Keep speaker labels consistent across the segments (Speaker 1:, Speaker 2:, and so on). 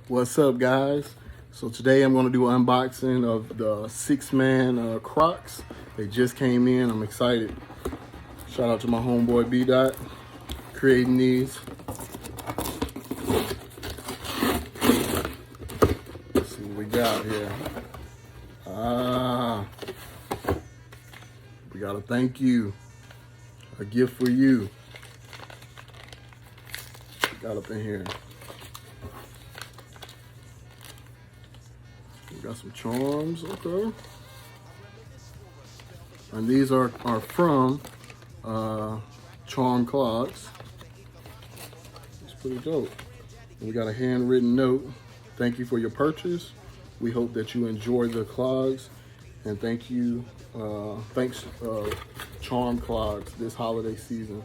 Speaker 1: What's up, guys? So today I'm going to do an unboxing of the Man Crocs. They just came in. I'm excited. Shout out to my homeboy B Dot creating these. Let's see what we got here. We got a thank you, a gift for you. Got up in here. We got some charms, okay. And these are from Charm Clogs. It's pretty dope. And we got a handwritten note. Thank you for your purchase. We hope that you enjoy the clogs. And thank you, thanks Charm Clogs this holiday season.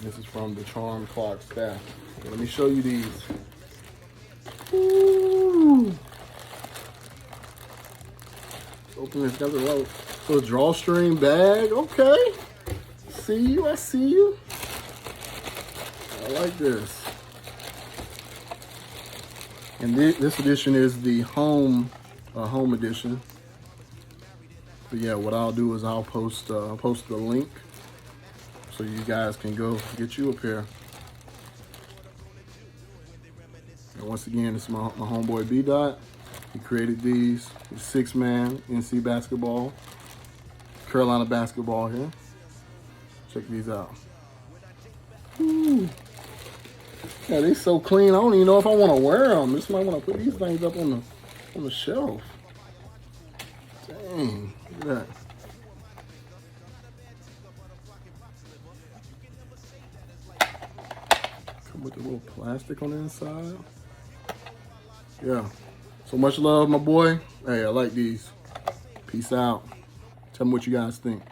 Speaker 1: This is from the Charm Clog staff. Let me show you these. Ooh. Open this, got the little drawstring bag. Okay. See you, I see you. I like this. And this edition is the home edition. But yeah, what I'll do is I'll post the link so you guys can go get you a pair. And once again, it's my homeboy B Dot. He created these. He's 6-man NC basketball, Carolina basketball here. Check these out. Ooh. Yeah, they're so clean. I don't even know if I want to wear them. Just might want to put these things up on the shelf. Dang, look at that. Come with a little plastic on the inside. Yeah. So much love, my boy. Hey, I like these. Peace out. Tell me what you guys think.